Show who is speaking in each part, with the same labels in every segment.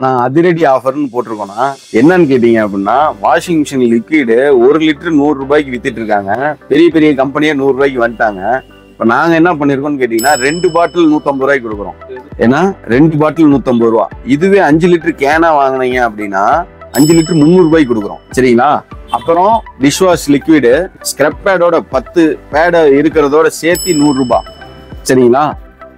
Speaker 1: நான் அதிரடி ஆஃபர்னு போட்டிருக்கோம்னா என்னன்னு கேட்டீங்க அப்படின்னா, வாஷிங் மிஷின் லிக்விடு 1 லிட்டர் 100 ரூபாய்க்கு வித்துட்டு இருக்காங்க. பெரிய பெரிய கம்பெனியே 100 ரூபாய்க்கு வந்துட்டாங்க. இப்ப நாங்க என்ன பண்ணிருக்கோம்னு கேட்டீங்கன்னா 2 பாட்டில் 150 ரூபாய்க்கு கொடுக்குறோம். ஏன்னா 2 பாட்டில் 150 ரூபா. இதுவே 5 லிட்டர் கேனா வாங்கினீங்க அப்படின்னா 5 லிட்டர் 300 ரூபாய்க்கு கொடுக்குறோம். சரிங்களா? அப்புறம் டிஷ்வாஷ் லிக்விடு ஸ்க்ரப் பேடோட 10 பேட இருக்கிறதோட சேர்த்து 100 ரூபாய். சரிங்களா?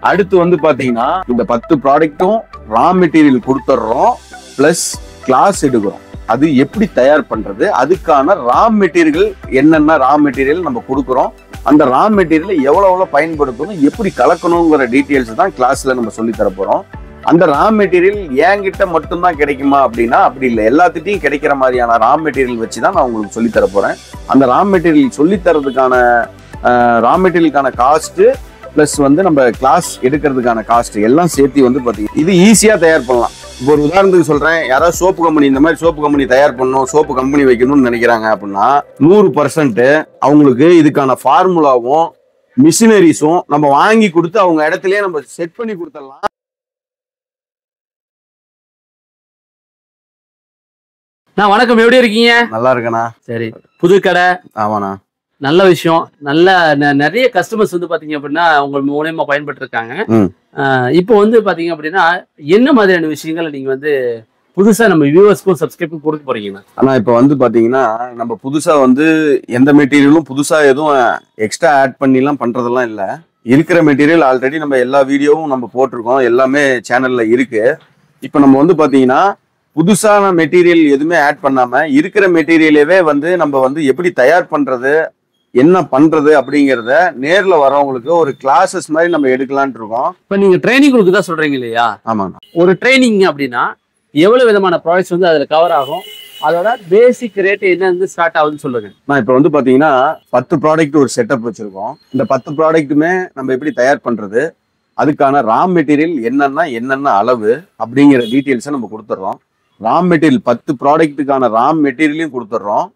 Speaker 1: அடுத்து வந்து பாத்தீங்கன்னா இந்த 10 ப்ராடக்ட்டும் ரா மெட்டீரியல் கொடுத்துட்றோம், பிளஸ் கிளாஸ் எடுக்கிறோம். அது எப்படி தயார் பண்றது, அதுக்கான ரா மெட்டீரியல் என்னென்ன ரா மெட்டீரியல் நம்ம கொடுக்குறோம், அந்த ரா மெட்டீரியலை எவ்வளவு பயன்படுத்தணும், எப்படி கலக்கணுங்கிற டீட்டெயில்ஸ் தான் கிளாஸ்ல நம்ம சொல்லி தர போறோம். அந்த ரா மெட்டீரியல் என்கிட்ட மட்டும்தான் கிடைக்குமா அப்படின்னா அப்படி இல்லை, எல்லாத்துட்டையும் கிடைக்கிற மாதிரியான ரா மெட்டீரியல் வச்சு தான் நான் உங்களுக்கு சொல்லி தர போறேன். அந்த ரா மெட்டீரியல் சொல்லி தரதுக்கான ரா மெட்டீரியலுக்கான காஸ்ட் பிளஸ் வந்து நம்ம கிளாஸ் எடுக்கிறதுக்கான காஸ்ட் எல்லாம் சேர்த்து வந்து பாத்தீங்கன்னா இது ஈஸியா தயார் பண்ணலாம். இப்போ ஒரு உதாரணத்துக்கு சொல்றேன், யாராவது சோப்பு கம்பெனி இந்த மாதிரி சோப்பு கம்பெனி தயார் பண்ணணும், சோப்பு கம்பெனி வைக்கணும்னு நினைக்கிறாங்க அப்படின்னா 100% அவங்களுக்கு இதுக்கான ஃபார்முலாவும் மிஷினரிஸும் நம்ம வாங்கி கொடுத்து அவங்க இடத்துலயே நம்ம செட் பண்ணி கொடுத்துடலாம்.
Speaker 2: நான் வணக்கம், எப்படி இருக்கீங்க?
Speaker 1: நல்லா இருக்கேண்ணா.
Speaker 2: சரி, புது கடை.
Speaker 1: ஆமாண்ணா.
Speaker 2: நல்ல விஷயம். நல்ல நிறைய கஸ்டமர்ஸ் வந்து பாத்தீங்க அப்படின்னா உங்க மூலமா பயன்பட்டு இருக்காங்க. இப்போ வந்து பாத்தீங்க அப்படின்னா என்ன மாதிரியான விஷயங்களை நீங்க வந்து புதுசா நம்ம வியூவர்ஸ்க்கும் சப்ஸ்கிரைபும் கொடுக்க போறீங்கன்னா?
Speaker 1: ஆனா இப்போ வந்து பாத்தீங்கன்னா நம்ம புதுசா வந்து எந்த மெட்டீரியலும் புதுசா எதுவும் எக்ஸ்ட்ரா ஆட் பண்ணிலாம் பண்றதெல்லாம் இல்லை. இருக்கிற மெட்டீரியல் ஆல்ரெடி நம்ம எல்லா வீடியோவும் நம்ம போட்டிருக்கோம், எல்லாமே சேனல்ல இருக்கு. இப்போ நம்ம வந்து பாத்தீங்கன்னா புதுசான மெட்டீரியல் எதுவுமே ஆட் பண்ணாம இருக்கிற மெட்டீரியலவே வந்து நம்ம வந்து எப்படி தயார் பண்றது, என்ன பண்றது அப்படிங்கறத நேர்ல வரவங்களுக்கு ஒரு கிளாஸஸ் மாதிரி நம்ம எடுக்கலாம்னு இருக்கோம்.
Speaker 2: இப்ப நீங்க ட்ரைனிங் கொடுக்குதா சொல்றீங்க இல்லையா?
Speaker 1: ஆமாண்ணா.
Speaker 2: ஒரு ட்ரைனிங் அப்படின்னா எவ்வளவு விதமான ப்ராடக்ட்ஸ் வந்து அதுல கவர் ஆகும், அதோட பேசிக் ரேட் என்ன ஸ்டார்ட் ஆகுதுன்னு சொல்லுங்க.
Speaker 1: நான் இப்போ வந்து பாத்தீங்கன்னா 10 ப்ராடக்ட் ஒரு செட்டப் வச்சிருக்கோம். இந்த 10 ப்ராடக்ட்டுமே நம்ம எப்படி தயார் பண்றது, அதுக்கான ரா மெட்டீரியல் என்னென்ன அளவு அப்படிங்கிற டீட்டெயில்ஸை நம்ம கொடுத்துட்றோம். ரா மெட்டீரியல் 10 ப்ராடக்ட்டுக்கான ரா மெட்டீரியலையும் கொடுத்துட்றோம்.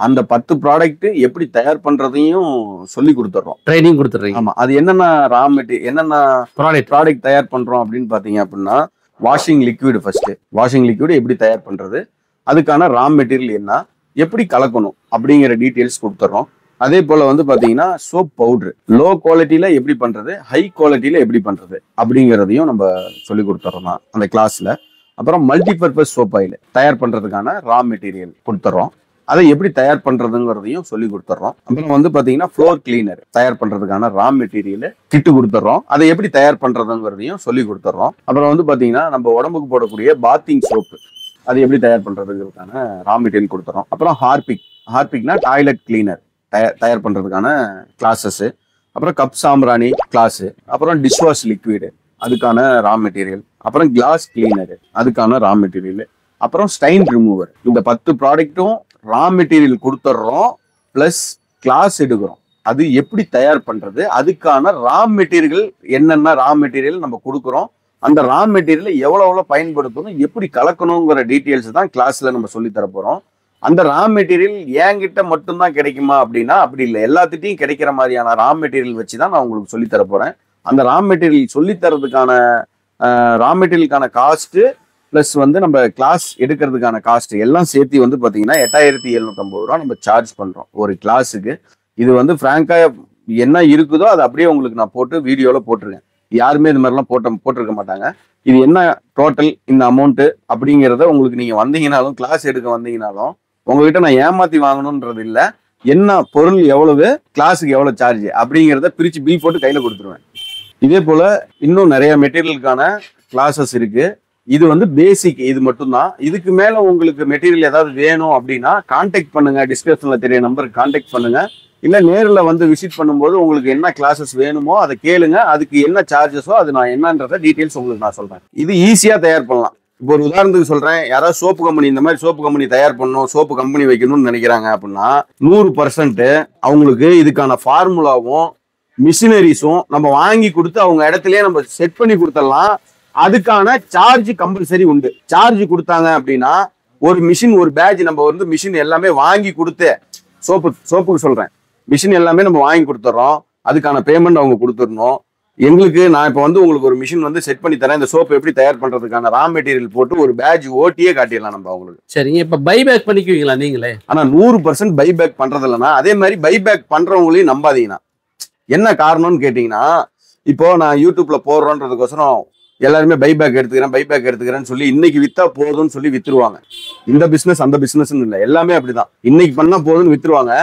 Speaker 1: அந்த 10 ப்ராடக்ட் எப்படி தயார் பண்றதையும் சொல்லி கொடுத்துட்றோம்,
Speaker 2: ட்ரைனிங் கொடுத்துட்றீங்க.
Speaker 1: ஆமா. அது என்னென்ன ரா மெட்டீரியல் என்னென்ன ப்ராடக்ட் தயார் பண்றோம் அப்படின்னு பாத்தீங்க அப்படின்னா washing liquid, first washing liquid எப்படி தயார் பண்றது, அதுக்கான ரா மெட்டீரியல் என்ன, எப்படி கலக்கணும் அப்படிங்கிற டீட்டெயில்ஸ் கொடுத்துட்றோம். அதே போல வந்து பாத்தீங்கன்னா சோப் பவுடர் லோ குவாலிட்டியில எப்படி பண்றது, ஹை குவாலிட்டியில எப்படி பண்றது அப்படிங்கிறதையும் நம்ம சொல்லி கொடுத்துட்றோம் அந்த கிளாஸ்ல. அப்புறம் மல்டிபர்பஸ் சோப் ஆயில் தயார் பண்றதுக்கான ரா மெட்டீரியல் கொடுத்துட்றோம், அதை எப்படி தயார் பண்றதுங்கிறதையும் சொல்லி கொடுத்துட்றோம். அப்புறம் வந்து பாத்தீங்கன்னா ஃப்ளோர் கிளீனர் தயார் பண்றதுக்கான ரா மெட்டீரியல் கிட்டு கொடுத்துட்றோம், அதை எப்படி தயார் பண்றதுங்கிறதையும் சொல்லி கொடுத்துட்றோம். அப்புறம் வந்து பாத்தீங்கன்னா நம்ம உடம்புக்கு போடக்கூடிய பாத்திங் சோப்பு அது எப்படி தயார் பண்றதுங்கிறதுக்கான ரா மெட்டீரியல் கொடுத்துறோம். அப்புறம் ஹார்பிக்னா டாய்லெட் கிளீனர் தயார் பண்றதுக்கான கிளாஸஸ். அப்புறம் கப் சாம்பிராணி கிளாஸ். அப்புறம் டிஷ்வாஷ் லிக்விடு அதுக்கான ரா மெட்டீரியல். அப்புறம் கிளாஸ் கிளீனர் அதுக்கான ரா மெட்டீரியல். அப்புறம் ஸ்டைன் ரிமூவர். இந்த 10 ப்ராடக்ட்டும் ரா மெட்டீரியல் கொடுத்துட்றோம், பிளஸ் கிளாஸ் எடுக்கிறோம். அது எப்படி தயார் பண்றது, அதுக்கான ரா மெட்டீரியல் என்னென்ன ரா மெட்டீரியல் நம்ம கொடுக்குறோம், அந்த ரா மெட்டீரியலை எவ்வளவு பயன்படுத்தணும், எப்படி கலக்கணுங்கிற டீட்டெயில்ஸ் தான் கிளாஸ்ல நம்ம சொல்லி தர போறோம். அந்த ரா மெட்டீரியல் என்கிட்ட மட்டும்தான் கிடைக்குமா அப்படின்னா அப்படி இல்லை, எல்லாத்துட்டையும் கிடைக்கிற மாதிரியான ரா மெட்டீரியல் வச்சு தான் நான் உங்களுக்கு சொல்லி தர போறேன். அந்த ரா மெட்டீரியல் சொல்லி தரதுக்கான ரா மெட்டீரியலுக்கான காஸ்ட் பிளஸ் வந்து நம்ம கிளாஸ் எடுக்கிறதுக்கான காஸ்ட் எல்லாம் சேர்த்து வந்து பாத்தீங்கன்னா 8750 ரூபா நம்ம சார்ஜ் பண்றோம் ஒரு கிளாஸுக்கு. இது வந்து பிராங்கா என்ன இருக்குதோ அது அப்படியே உங்களுக்கு நான் போட்டு வீடியோல போட்டிருக்கேன். யாருமே இது மாதிரிலாம் போட்டிருக்க மாட்டாங்க. இது என்ன டோட்டல் இந்த அமௌண்ட் அப்படிங்கிறத உங்களுக்கு நீங்க வந்தீங்கனாலும் கிளாஸ் எடுக்க வந்தீங்கனாலும் உங்ககிட்ட நான் ஏமாத்தி வாங்கணும்ன்றது இல்லை, என்ன பொருள் எவ்வளவு கிளாஸுக்கு எவ்வளவு சார்ஜ் அப்படிங்கிறத பிரிச்சு பில் போட்டு கையில கொடுத்துருவேன். இதே போல இன்னும் நிறைய மெட்டீரியலுக்கான கிளாஸஸ் இருக்கு. இது வந்து பேசிக், இது மட்டும்தான். இதுக்கு மேல உங்களுக்கு மெட்டீரியல் ஏதாவது வேணும் அப்படின்னா கான்டாக்ட் பண்ணுங்க, டிஸ்கிரிப்ஷன்ல தெரிய நம்பருக்கு கான்டாக்ட் பண்ணுங்க. இல்ல நேரில் வந்து விசிட் பண்ணும்போது உங்களுக்கு என்ன கிளாஸஸ் வேணுமோ அதை கேளுங்க, அதுக்கு என்ன சார்ஜஸோ அது நான் என்னன்றத டீட்டெயில்ஸ் உங்களுக்கு நான் சொல்றேன். இது ஈஸியா தயார் பண்ணலாம். இப்போ ஒரு உதாரணத்துக்கு சொல்றேன், யாராவது சோப்பு கம்பெனி இந்த மாதிரி சோப்பு கம்பெனி தயார் பண்ணணும், சோப்பு கம்பெனி வைக்கணும்னு நினைக்கிறாங்க அப்படின்னா 100% அவங்களுக்கு இதுக்கான ஃபார்முலாவும் மிஷினரிஸும் நம்ம வாங்கி கொடுத்து அவங்க இடத்துலயே நம்ம செட் பண்ணி கொடுத்துடலாம். அதுக்கான சார்ஜ் கம்பல்சரி உண்டு. சார்ஜ் கொடுத்தாங்க அப்படின்னா ஒரு மிஷின் ஒரு பேட்ச் நம்ம வந்து மிஷின் எல்லாமே வாங்கி கொடுத்து சோப்புக்கு சொல்றேன், மிஷின் எல்லாமே நம்ம வாங்கி கொடுத்துட்றோம். அதுக்கான பேமெண்ட் அவங்க கொடுத்துடணும். எங்களுக்கு நான் இப்போ வந்து உங்களுக்கு ஒரு மிஷின் வந்து செட் பண்ணி தரேன், இந்த சோப் எப்படி தயார் பண்றதுக்கான ரா மெட்டீரியல் போட்டு ஒரு பேட்ச் ஓட்டியே காட்டிடலாம் நம்ம அவங்களுக்கு.
Speaker 2: சரிங்க, இப்ப பைபேக் பண்ணிக்குவீங்களா நீங்களே?
Speaker 1: ஆனா 100% பைபேக் பண்றது இல்லைன்னா, அதே மாதிரி பைபேக் பண்றவங்களையும் நம்பாதீங்கன்னா. என்ன காரணம்னு கேட்டீங்கன்னா, இப்போ நான் யூடியூப்ல போடுறோன்றதுக்கோசரம் எல்லாருமே பைபேக் எடுத்துக்கிறேன்னு சொல்லி இன்னைக்கு வித்தா போதும்னு சொல்லி வித்துருவாங்க. இந்த பிசினஸ் அந்த பிசினஸ்ன்னு இல்லை, எல்லாமே அப்படிதான். இன்னைக்கு பண்ணா போதும்னு வித்துருவாங்க.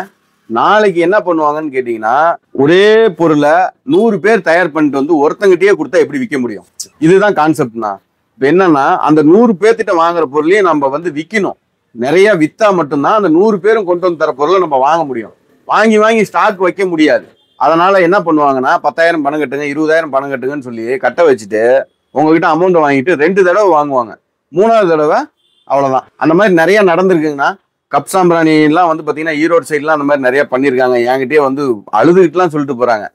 Speaker 1: நாளைக்கு என்ன பண்ணுவாங்கன்னு கேட்டீங்கன்னா, ஒரே பொருளை 100 பேர் தயார் பண்ணிட்டு வந்து ஒருத்தங்கிட்டயே கொடுத்தா எப்படி விற்க முடியும்? இதுதான் கான்செப்ட்னா. இப்ப என்னன்னா, அந்த 100 பேர்த்திட்ட வாங்குற பொருளையும் நம்ம வந்து விற்கணும். நிறைய வித்தா மட்டும்தான் அந்த 100 பேரும் கொண்டு வந்து தர பொருளை நம்ம வாங்க முடியும். வாங்கி ஸ்டாக் வைக்க முடியாது. அதனால என்ன பண்ணுவாங்கன்னா, 10,000 பணம் கட்டுங்க, 20,000 பணம் கட்டுங்கன்னு சொல்லி கட்ட வச்சுட்டு உங்ககிட்ட அமௌண்ட் வாங்கிட்டு 2 தடவை வாங்குவாங்க. 3வது தடவை அவ்வளவுதான். அந்த மாதிரி நிறைய நடந்திருக்குங்கன்னா, கப் சாம்பிராணி எல்லாம் வந்து பாத்தீங்கன்னா ஈரோடு சைட்லாம் அந்த மாதிரி நிறைய பண்ணியிருக்காங்க. என்கிட்டயே வந்து அழுதுகிட்டுலாம் சொல்லிட்டு போறாங்க.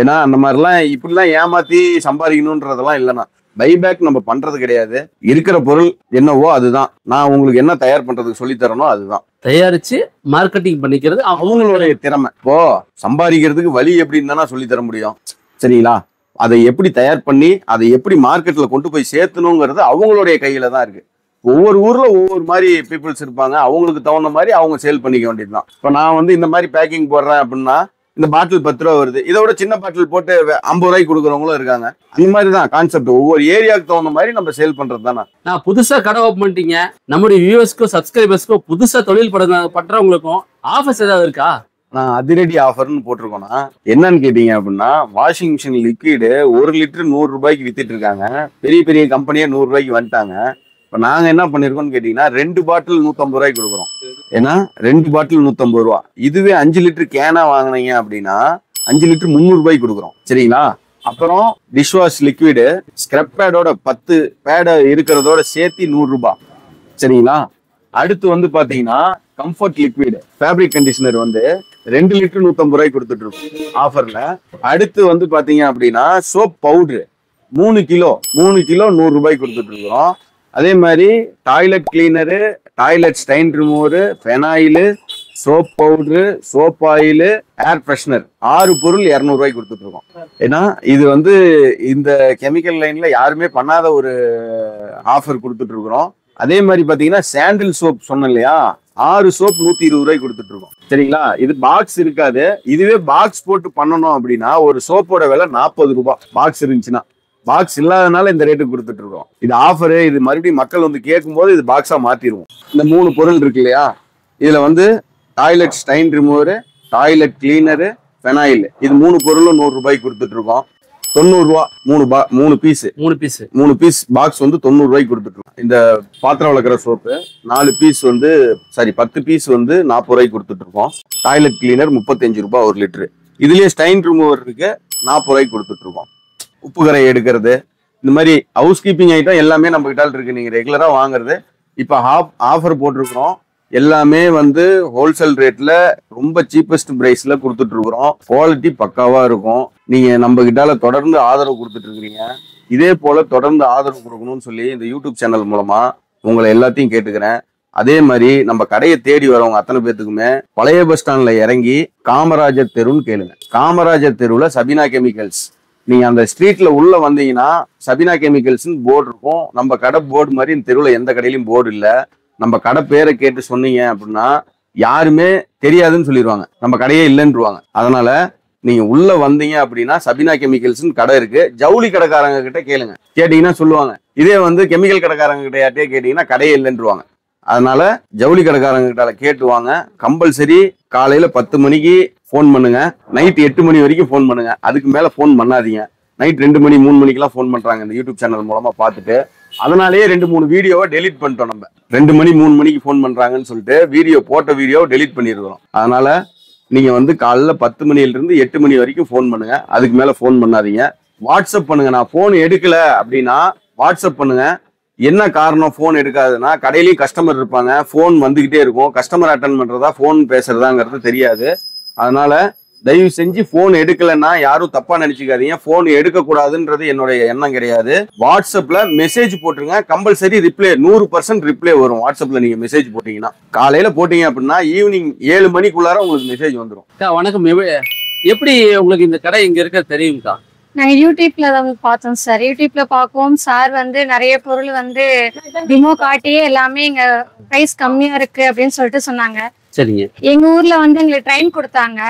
Speaker 1: ஏன்னா அந்த மாதிரிலாம் இப்படிலாம் ஏமாத்தி சம்பாதிக்கணுன்றதெல்லாம் இல்லைன்னா, பைபேக் நம்ம பண்றது கிடையாது. இருக்கிற பொருள் என்னவோ அதுதான். நான் உங்களுக்கு என்ன தயார் பண்றதுக்கு சொல்லி தரணும் அதுதான்
Speaker 2: தயாரிச்சு மார்க்கெட்டிங் பண்ணிக்கிறது
Speaker 1: அவங்களுடைய திறமை. இப்போ சம்பாதிக்கிறதுக்கு வழி எப்படின்னு தானே சொல்லி தர முடியும், சரிங்களா? அதை எப்படி தயார் பண்ணி அதை எப்படி மார்க்கெட்ல கொண்டு போய் சேர்த்தணுங்கிறது அவங்களுடைய கையில தான் இருக்கு. ஒவ்வொரு ஊர்ல ஒவ்வொரு மாதிரி பீப்புள்ஸ் இருப்பாங்க. அவங்களுக்கு தகுந்த மாதிரி அவங்க சேல் பண்ணிக்க வேண்டியதுதான். இப்போ நான் வந்து இந்த மாதிரி பேக்கிங் போடுறேன் அப்படின்னா, இந்த பாட்டில் 10 ரூபா வருது, இதோட சின்ன பாட்டில் போட்டு 50 ரூபாய்க்கு கொடுக்குறவங்களும் இருக்காங்க. அந்த மாதிரி தான் கான்செப்ட். ஒவ்வொரு ஏரியாவுக்கு தகுந்த மாதிரி நம்ம சேல் பண்றது தானே.
Speaker 2: நான் புதுசா கடை ஓப்பன் பண்ணிட்டீங்க, நம்முடைய வியூவர்ஸ்க்கும் சப்ஸ்கிரைபர்ஸ்க்கும் புதுசா தொழில் பண்றவங்களுக்கும் ஆஃபர்ஸ் ஏதாவது இருக்கா?
Speaker 1: நான் அதிரடி ஆஃபர்னு போட்டிருக்கோம்னா என்னன்னு கேட்டீங்க அப்படின்னா, வாஷிங் மிஷின் லிக்விடு 1 லிட்டர் 100 ரூபாய்க்கு வித்துட்டு இருக்காங்க. பெரிய பெரிய கம்பெனியே 100 ரூபாய்க்கு வந்துட்டாங்க. இப்போ நாங்க என்ன பண்ணிருக்கோம்னு கேட்டீங்கன்னா, 2 பாட்டில் 150 ரூபாய்க்கு கொடுக்குறோம். ஏன்னா 2 பாட்டில் 150 ரூபா. இதுவே 5 லிட்டர் கேனா வாங்கினீங்க அப்படின்னா 5 லிட்டர் 300 ரூபாய்க்கு கொடுக்குறோம், சரிங்களா? அப்புறம் டிஷ்வாஷ் லிக்விடு ஸ்க்ரப் பேடோட 10 பேட இருக்கிறதோட சேர்த்து 100 ரூபாய், சரிங்களா? அடுத்து வந்து பாத்தீங்கன்னா கம்ஃபர்ட் லிக்விடு ஃபேப்ரிக் கண்டிஷனர் வந்து 2 லிட்டர் 150 ரூபாய்க்கு கொடுத்துட்டு இருக்கோம் ஆஃபர்ல. அடுத்து வந்து பாத்தீங்க அப்படின்னா சோப் பவுடரு 3 கிலோ 100 ரூபாய்க்கு கொடுத்துட்டு இருக்கோம். அதே மாதிரி toilet cleaner, toilet stain remover, phenyl, soap powder, soap oil, air freshener 6 பொருள் 200 ரூபாய்க்கு கொடுத்துட்டு இருக்கோம். ஏன்னா இது வந்து இந்த கெமிக்கல் லைன்ல யாருமே பண்ணாத ஒரு ஆஃபர் கொடுத்துட்டு இருக்கிறோம். அதே மாதிரி பாத்தீங்கன்னா சாண்டில் சோப் சொன்னேன் இல்லையா, 6 சோப் 120 ரூபாய்க்கு கொடுத்துட்டு இருக்கோம், சரிங்களா? இது பாக்ஸ் இருக்காது. இதுவே பாக்ஸ் போட்டு பண்ணணும் அப்படின்னா ஒரு சோப்போட விலை 40 ரூபாய். பாக்ஸ் இருந்துச்சுன்னா, பாக்ஸ் இல்லாதனால இந்த ரேட்டுக்கு கொடுத்துட்டு இருக்கோம். இது ஆஃபரு. இது மறுபடியும் மக்கள் வந்து கேட்கும் போது இது பாக்ஸா மாத்திடுவோம். இந்த 3 பொருள் இருக்கு இல்லையா, இதுல வந்து toilet stain remover, toilet cleaner, phenyl, இது 3 பொருளும் 100 ரூபாய்க்கு கொடுத்துட்டு இருக்கோம். 90 ரூபா 3 பீஸ் பாக்ஸ் வந்து 90 ரூபாய்க்கு கொடுத்துட்டு இருக்கோம். இந்த பாத்திரம் வளர்க்குற சோப்பு 4 பீஸ் வந்து 10 பீஸ் வந்து 40 ரூபாய்க்கு கொடுத்துட்டு இருக்கோம். டாய்லெட் கிளீனர் 35 ரூபாய் 1 லிட்டரு. இதுலயே ஸ்டைன் ரிமூவர் இருக்கு 40 ரூபாய்க்கு கொடுத்துட்டு இருக்கோம். உப்பு கரை எடுக்கிறது, இந்த மாதிரி ஹவுஸ் கீப்பிங் ஐட்டம் எல்லாமே நம்ம கிட்ட இருக்கு. நீங்க ரெகுலரா வாங்குறது இப்ப ஆஃபர் போட்டிருக்கிறோம். எல்லாமே வந்து ஹோல்சேல் ரேட்ல ரொம்ப சீப்பஸ்ட் பிரைஸ்ல கொடுத்துட்டு இருக்கிறோம். குவாலிட்டி பக்காவா இருக்கும். நீங்க நம்ம கிட்டால தொடர்ந்து ஆதரவு கொடுத்துட்டு இருக்கிறீங்க. இதே போல தொடர்ந்து ஆதரவு கொடுக்கணும்னு சொல்லி இந்த யூடியூப் சேனல் மூலமா உங்களை எல்லாத்தையும் கேட்டுக்கிறேன். அதே மாதிரி நம்ம கடையை தேடி வரவங்க அத்தனை பேத்துக்குமே பழைய பஸ் ஸ்டாண்ட்ல இறங்கி காமராஜர் தெருன்னு கேளுங்க. காமராஜர் தெருவுல சபினா கெமிக்கல்ஸ், நீங்க அந்த ஸ்ட்ரீட்ல உள்ள வந்தீங்கன்னா சபினா கெமிக்கல்ஸ்ன்னு போர்டு இருக்கும். நம்ம கடை போர்டு மாதிரி இந்த தெருவுல எந்த கடையிலும் போர்டு இல்லை. நம்ம கடை பேரை கேட்டு சொன்னீங்க அப்படின்னா யாருமே தெரியாதுன்னு சொல்லிடுவாங்க, நம்ம கடையே இல்லைன்றுவாங்க. அதனால நீங்க உள்ள வந்தீங்க அப்படின்னா சபினா கெமிக்கல்ஸ்னு கடை இருக்கு. ஜவுளி கடைக்காரங்க கிட்ட கேளுங்க, கேட்டீங்கன்னா சொல்லுவாங்க. இதே வந்து கெமிக்கல் கடைக்காரங்க கிட்ட யார்ட்டே கேட்டீங்கன்னா கடையே இல்லைன்றுவாங்க. அதனால ஜவுளி கடைக்காரங்க கிட்ட கேட்டுவாங்க. கம்பல்சரி காலையில 10 மணிக்கு ஃபோன் பண்ணுங்க, நைட் 8 மணி வரைக்கும் ஃபோன் பண்ணுங்க. அதுக்கு மேல ஃபோன் பண்ணாதீங்க. நைட் 2 மணி 3 மணிக்கெல்லாம் ஃபோன் பண்றாங்க இந்த யூடியூப் சேனல் மூலமா பார்த்துட்டு. அதனாலேயே 2-3 வீடியோவை டெலிட் பண்ணிட்டோம். நம்ம 2 மணி 3 மணிக்கு ஃபோன் பண்றாங்கன்னு சொல்லிட்டு போட்ட வீடியோவை டெலிட் பண்ணிருக்கிறோம். அதனால நீங்க வந்து காலைல 10 மணிலிருந்து 8 மணி வரைக்கும் ஃபோன் பண்ணுங்க. அதுக்கு மேல ஃபோன் பண்ணாதீங்க. வாட்ஸ்அப் பண்ணுங்க. நான் ஃபோன் எடுக்கல அப்படின்னா வாட்ஸ்அப் பண்ணுங்க. என்ன காரணம் ஃபோன் எடுக்காதுன்னா, கடையிலயும் கஸ்டமர் இருப்பாங்க, ஃபோன் வந்துகிட்டே இருக்கும். கஸ்டமர் அட்டன் பண்றதா ஃபோன் பேசுறதாங்கிறது தெரியாது. அதனால தயவு செஞ்சு போன் எடுக்கலன்னா யாரும் தப்பா நினைச்சுக்காதீங்க. போன் எடுக்க கூடாதுன்றது என்னுடைய எண்ணம் கிடையாது. வாட்ஸ்அப்ல மெசேஜ் போட்டுருங்க. கம்பல்சரி ரிப்ளை 100% ரிப்ளை வரும். வாட்ஸ்அப்ல நீங்க மெசேஜ் போட்டீங்கன்னா காலையில போட்டீங்க அப்படின்னா ஈவினிங் 7 மணிக்குள்ளார உங்களுக்கு மெசேஜ் வந்துடும்.
Speaker 2: வணக்கம், எப்படி உங்களுக்கு இந்த கடை இங்க இருக்க தெரியும்க்கா?
Speaker 3: நாங்க யூடியூப்ல தான் பார்த்தோம் சார். யூடியூப்ல பார்ப்போம். சார் வந்து நிறைய பொருள் வந்து டிமோ காட்டியே எல்லாமே இங்க பிரைஸ் கம்மியா இருக்கு அப்படின்னு சொல்லிட்டு சொன்னாங்க.
Speaker 2: சரிங்க.
Speaker 3: எங்க ஊர்ல வந்து எங்களுக்கு ட்ரெயின் கொடுத்தாங்க.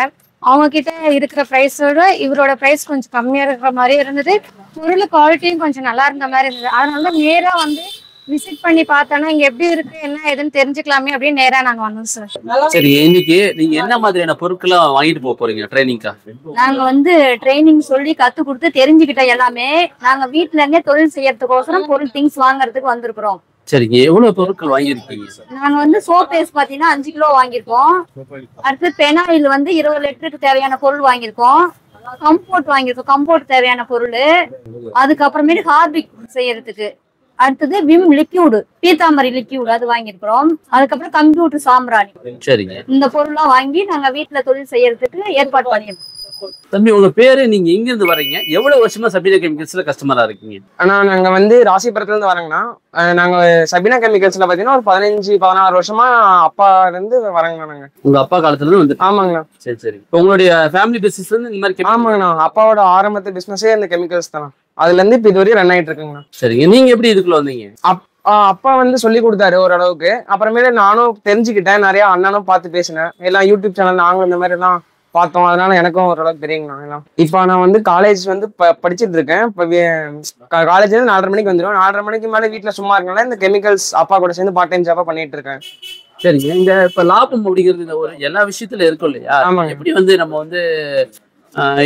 Speaker 3: அவங்க கிட்ட இருக்கிற பிரைஸோட இவரோட பிரைஸ் கொஞ்சம் கம்மியா இருக்கிற மாதிரி இருந்தது. பொருள் குவாலிட்டியும் கொஞ்சம் நல்லா இருந்த மாதிரி இருந்தது. அதனால நேரா வந்து விசிட் பண்ணி பார்த்தோன்னா இங்க எப்படி இருக்கு என்ன ஏதுன்னு தெரிஞ்சுக்கலாமே அப்படின்னு நேரா நாங்க வந்தோம் சார்.
Speaker 2: சரி, இன்னைக்கு நீங்க என்ன மாதிரியான பொருட்களை வாங்கிட்டு போறீங்க ட்ரைனிங்கா?
Speaker 3: நாங்க வந்து ட்ரைனிங் சொல்லி கத்து கொடுத்து தெரிஞ்சுக்கிட்டோம் எல்லாமே. நாங்க வீட்டுல இருந்தே தொழில் செய்யறதுக்கோசரம் பொருள் திங்ஸ் வாங்குறதுக்கு வந்திருக்கிறோம்.
Speaker 2: சரிங்க. எவ்வளவு பொருட்கள் வாங்கியிருக்கீங்க?
Speaker 3: நாங்க வந்து சோப் பேஸ்ட் பாத்தீங்கன்னா 5 கிலோ வாங்கியிருக்கோம். அடுத்து பெனாயில் வந்து 20 லிட்டருக்கு தேவையான பொருள் வாங்கியிருக்கோம். கம்போர்ட் வாங்கியிருக்கோம், கம்போர்ட் தேவையான பொருள். அதுக்கப்புறமேட்டு ஹார்பிக் செய்யறதுக்கு. அடுத்தது விம் லிக்யூடு, பீத்தாம்பரி லிக்யூடு அது வாங்கியிருக்கிறோம். அதுக்கப்புறம் கம்ப்யூட்டர் சாம்பிராணி.
Speaker 2: சரிங்க.
Speaker 3: இந்த பொருள்லாம் வாங்கி நாங்க வீட்டுல தொழில் செய்யறதுக்கு ஏற்பாடு பண்ணியிருக்கோம்.
Speaker 2: தம்பி, உங்க பேரு, நீங்க எங்க இருந்து வரீங்க, எவ்வளவு வருஷமா சபீனா கெமிக்கல்ஸ்ல கஸ்டமரா இருக்கீங்க?
Speaker 4: ஆனா நாங்க வந்து ராசிபுரத்துல இருந்து வரேங்கண்ணா. நாங்க சபீனா கெமிக்கல்ஸ்ல பாத்தீங்கன்னா ஒரு 15-16 வருஷமா அப்பா இருந்து வரேங்கண்ணா. நாங்க
Speaker 2: உங்க அப்பா காலத்துல இருந்து வந்து?
Speaker 4: ஆமாங்கண்ணா.
Speaker 2: சரி சரி. இப்போ உங்களுடைய ஃபேமிலி பிசினஸ் வந்து இந்த மாதிரி?
Speaker 4: ஆமாங்கண்ணா, அப்பாவோட ஆரம்பத்து பிசினஸே இந்த கெமிக்கல்ஸ் தானே. அதுல இருந்து இப்ப இதுவரையும் ரன் ஆயிட்டு இருக்குங்கண்ணா.
Speaker 2: சரிங்க. நீங்க எப்படி இதுக்குள்ள வந்தீங்க?
Speaker 4: அப்பா வந்து சொல்லி கொடுத்தாரு ஓரளவுக்கு. அப்புறமேல நானும் தெரிஞ்சுக்கிட்டேன். நிறைய அண்ணனும் பார்த்து பேசினேன். எல்லாம் யூடியூப் சேனல் நாங்களும் இந்த மாதிரி எல்லாம் பார்த்தோம். அதனால எனக்கும் ஓரளவுக்கு தெரியுங்கண்ணா எல்லாம். இப்போ நான் வந்து காலேஜ் வந்து படிச்சுட்டு இருக்கேன். இப்போ காலேஜ் வந்து 4:30 மணிக்கு வந்துடும். 4:30 மணிக்கு மேலே வீட்டில் சும்மா இருக்கனால இந்த கெமிக்கல்ஸ் அப்பா கூட சேர்ந்து பார்ட் டைம் ஜாபா பண்ணிட்டு இருக்கேன்.
Speaker 2: சரிங்க. இந்த இப்ப லாபம் அப்படிங்கிறது இந்த ஒரு எல்லா விஷயத்துல இருக்கும் இல்லையா? எப்படி வந்து நம்ம வந்து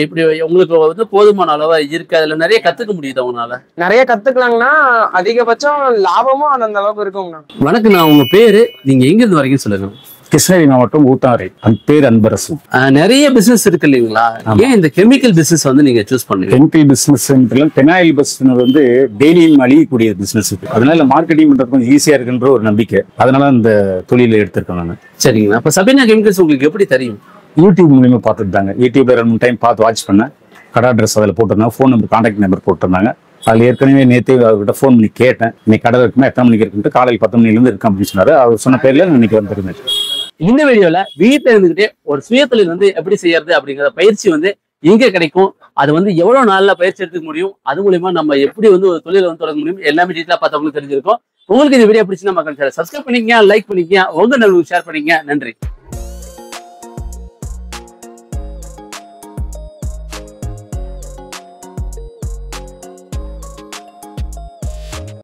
Speaker 2: இப்படி உங்களுக்கு வந்து போதுமான அளவா இருக்கு, அதுல நிறைய கத்துக்க முடியுது அவங்களால?
Speaker 4: நிறைய கத்துக்கலாங்கன்னா அதிகபட்சம் லாபமும் அந்த அளவுக்கு இருக்குங்கண்ணா.
Speaker 2: வணக்கம், நான் உங்க பேரு, நீங்க எங்க இருந்து வரீங்கன்னு சொல்லுங்க.
Speaker 5: கிருஷ்ணகிரி மாவட்டம் ஊத்தாரை. அந்த பேர் அன்பரசு.
Speaker 2: நிறைய பிசினஸ் இருக்கு இல்லைங்களா? ஏன் இந்த கெமிக்கல் பிசினஸ் வந்து நீங்க சூஸ் பண்ணுங்க?
Speaker 5: கெமிக்கல் பிசினஸ் பெனாயில் பிசினஸ் வந்து டெய்லியும் அழியக்கூடிய பிசினஸ் இருக்கு. அதனால மார்க்கெட்டிங் பண்றது கொஞ்சம் ஈஸியா இருக்குன்ற ஒரு நம்பிக்கை. அதனால அந்த தொழில எடுத்திருக்கேன் நான்.
Speaker 2: சரிங்களா. அப்ப சபீனா கெமிக்கல்ஸ் உங்களுக்கு எப்படி தெரியும்?
Speaker 5: யூடியூப் மூலியமா பார்த்துட்டு தாங்க. யூடியூப்ல 2-3 டைம் பார்த்து வாட்ச் பண்ணேன். கடை அட்ரஸ் அதில் போட்டிருந்தாங்க, ஃபோன் நம்பர், கான்டாக்ட் நம்பர் போட்டிருந்தாங்க. அதில் ஏற்கனவே நேற்று அவர்கிட்ட ஃபோன் பண்ணி கேட்டேன், இன்னைக்கு கடை இருக்குமா, எத்தனை மணிக்கு இருக்குன்ட்டு. காலையில் 10 மணிலேருந்து இருக்கும் அப்படின்னு சொன்னாரு. அவர் சொன்ன பேர்ல இன்னைக்கு வந்துருந்தேன்.
Speaker 2: இந்த வீடியோல வீட்டுல இருந்துகிட்டே ஒரு சுயதொழில் வந்து எப்படி செய்யறது அப்படிங்கிற பயிற்சி வந்து எங்க கிடைக்கும், அது வந்து எவ்வளவு நாள்ல பயிற்சி எடுத்துக்க முடியும், அது மூலியமா நம்ம எப்படி வந்து ஒரு தொழிலை வந்து தொடங்க முடியும், எல்லாமே டீட்டெயிலா பார்த்தவங்களுக்கு தெரிஞ்சிருக்கும். உங்களுக்கு இந்த வீடியோ பிடிச்சுன்னா மக்கள் சப்ஸ்கிரைப் பண்ணிக்கங்க, லைக் பண்ணிக்கங்க, உங்க நண்பர்களுக்கு ஷேர் பண்ணிக்கங்க. நன்றி.